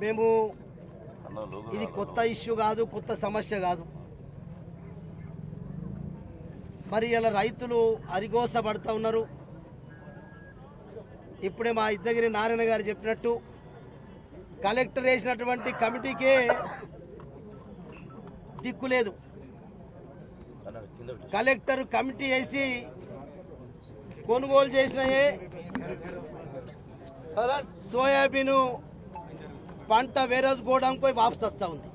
మేము ఇది కొత్త ఇష్యూ కాదు, కొత్త సమస్య కాదు. మరి ఇలా రైతులు అరిగోసపడుతూ ఉన్నారు. ఇప్పుడే మా ఇద్దగిరి నారాయణ గారు చెప్పినట్టు కలెక్టర్ వేసినటువంటి కమిటీకే దిక్కులేదు. కలెక్టర్ కమిటీ వేసి కొనుగోలు చేసినయే సోయాబీన్ పంట వేరే గోడానికి పోయి వాపసు వస్తూ ఉంది.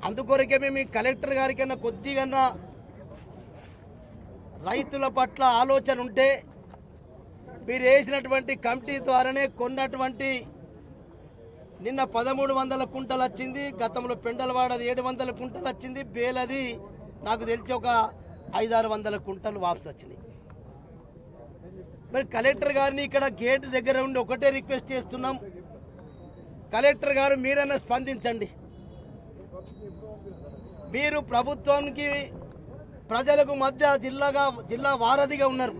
అందుకొరకే మేము ఈ కలెక్టర్ గారికన్నా కొద్దిగా రైతుల పట్ల ఆలోచన ఉంటే మీరు వేసినటువంటి కమిటీ ద్వారానే కొన్నటువంటి నిన్న 1300 కుంటలు వచ్చింది. గతంలో పెండలవాడది 700 కుంటలు వచ్చింది. బేలది నాకు తెలిసి ఒక 500-600 కుంటలు వాపసు వచ్చినాయి. మరి కలెక్టర్ గారిని ఇక్కడ గేట్ దగ్గర ఉండి ఒకటే రిక్వెస్ట్ చేస్తున్నాం, కలెక్టర్ గారు మీరన్నా స్పందించండి. మీరు ప్రభుత్వానికి ప్రజలకు మధ్య జిల్లా వారధిగా ఉన్నారు.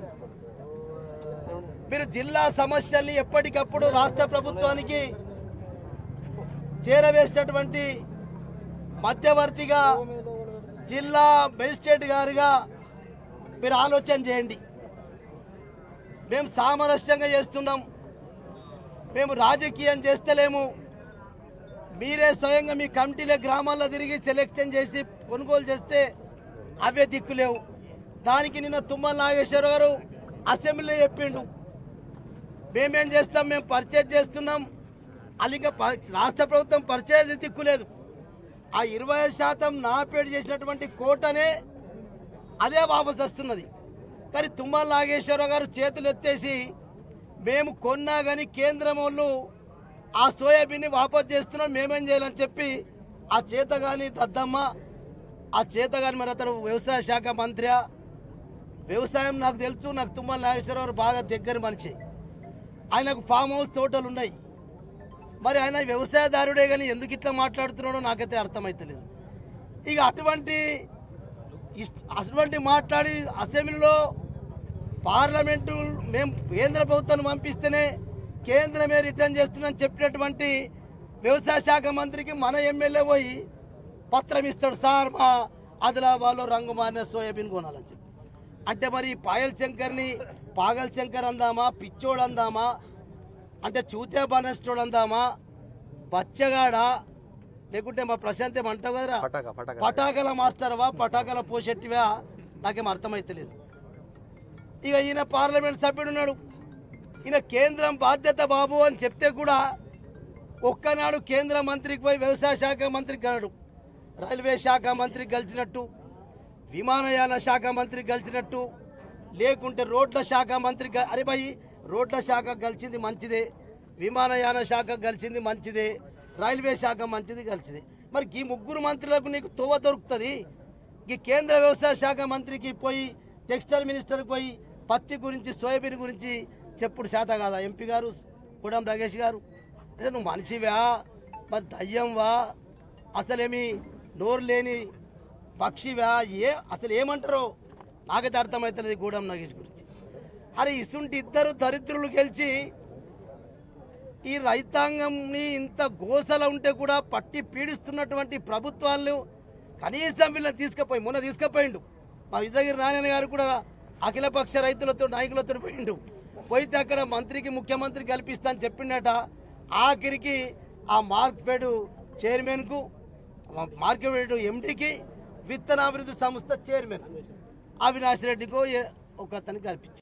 మీరు జిల్లా సమస్యల్ని ఎప్పటికప్పుడు రాష్ట్ర ప్రభుత్వానికి చేరవేసేటటువంటి మధ్యవర్తిగా జిల్లా మేజిస్ట్రేట్ గారుగా మీరు ఆలోచన చేయండి. మేము సామరస్యంగా చేస్తున్నాం, మేము రాజకీయం చేస్తలేము. మీరే స్వయంగా మీ కమిటీల గ్రామాల్లో తిరిగి సెలెక్షన్ చేసి కొనుగోలు చేస్తే అవే దిక్కులేవు. దానికి నిన్న తుమ్మల నాగేశ్వరరావు గారు అసెంబ్లీలో చెప్పిండు, మేమేం చేస్తాం, మేము పర్చేజ్ చేస్తున్నాం. అలాగే రాష్ట్ర ప్రభుత్వం పర్చేజ్ దిక్కులేదు. ఆ 25% నాపేడు చేసినటువంటి కోటనే అదే వాపసు వస్తున్నది. కానీ తుమ్మల నాగేశ్వరరావు గారు చేతులు ఎత్తేసి మేము కొన్నా కానీ కేంద్రం వాళ్ళు ఆ సోయాబీన్ని వాపసు చేస్తున్నాం, మేమేం చేయాలని చెప్పి ఆ చేతగాని దద్దమ్మ, ఆ చేతగాని మరి అతను వ్యవసాయ శాఖ మంత్రి, వ్యవసాయం నాకు తెలుసు, నాకు తుమ్మల నాగేశ్వరరావు బాగా దగ్గర మనిషి. ఆయనకు ఫామ్ హౌస్ తోటలు ఉన్నాయి. మరి ఆయన వ్యవసాయదారుడే కానీ ఎందుకు ఇట్లా మాట్లాడుతున్నాడో నాకైతే అర్థమవుతలేదు. ఇక అటువంటి మాట్లాడి అసెంబ్లీలో పార్లమెంటు మేము కేంద్ర ప్రభుత్వాన్ని పంపిస్తేనే కేంద్రమే రిటర్న్ చేస్తుందని చెప్పినటువంటి వ్యవసాయ శాఖ మంత్రికి మన ఎమ్మెల్యే పోయి పత్రం ఇస్తాడు, సార్ మా ఆదిలాబాద్లో రంగు మారిన సోయాబీన్ కొనాలని చెప్పి. అంటే మరి పాయల్ శంకర్ని పాగల్ శంకర్ అందామా, పిచ్చోడు అందామా, అంటే చూతే బానెస్టోడు అందామా, బచ్చగాడా, లేకుంటే మా ప్రశాంత్ ఏమంటావు కదరా పటాకల మాస్టర్వా, పటాకల పోషెట్టివా, నాకేం అర్థమైతలేదు. ఇక ఈయన పార్లమెంట్ సభ్యుడు ఉన్నాడు, ఈయన కేంద్రం బాధ్యత బాబు అని చెప్తే కూడా ఒక్కనాడు కేంద్ర మంత్రికి పోయి వ్యవసాయ శాఖ మంత్రికి గలడు, రైల్వే శాఖ మంత్రికి కలిసినట్టు, విమానయాన శాఖ మంత్రికి కలిసినట్టు, లేకుంటే రోడ్ల శాఖ మంత్రికి అరే భయ్ రోడ్ల శాఖ కలిసింది మంచిదే, విమానయాన శాఖ కలిసింది మంచిదే, రైల్వే శాఖ మంచిది కలిసింది. మరి ఈ ముగ్గురు మంత్రులకు నీకు తోవ దొరుకుతుంది. ఈ కేంద్ర వ్యవసాయ శాఖ మంత్రికి పోయి టెక్స్టైల్ మినిస్టర్కి పోయి పత్తి గురించి సోయాబీన్ గురించి చెప్పుడు శాత కాదా ఎంపీ గారు కూడం రగేష్ గారు? అంటే నువ్వు మనిషివా మరి దయ్యంవా అసలేమి నోరు లేని పక్షివా అసలు ఏమంటారో నాకైతే అర్థమవుతుంది గూడెం నాగేష్ గురించి. అరే ఇసుంటి ఇద్దరు దరిద్రులు గెలిచి ఈ రైతాంగంని ఇంత గోసల ఉంటే కూడా పట్టి పీడిస్తున్నటువంటి ప్రభుత్వాలను కనీసం వీళ్ళని మొన్న తీసుకుపోయిండు మా విజయగిరి నారాయణ గారు కూడా అఖిలపక్ష రైతులతో నాయకులతో పోయితే అక్కడ మంత్రికి ముఖ్యమంత్రి కల్పిస్తా అని చెప్పిండట. ఆఖరికి ఆ మార్కెట్ చైర్మన్కు మార్కెట్ ఎండీకి విత్తనాభివృద్ధి సంస్థ చైర్మన్ అవినాష్ రెడ్డికో ఒక అతనికి కల్పించారు.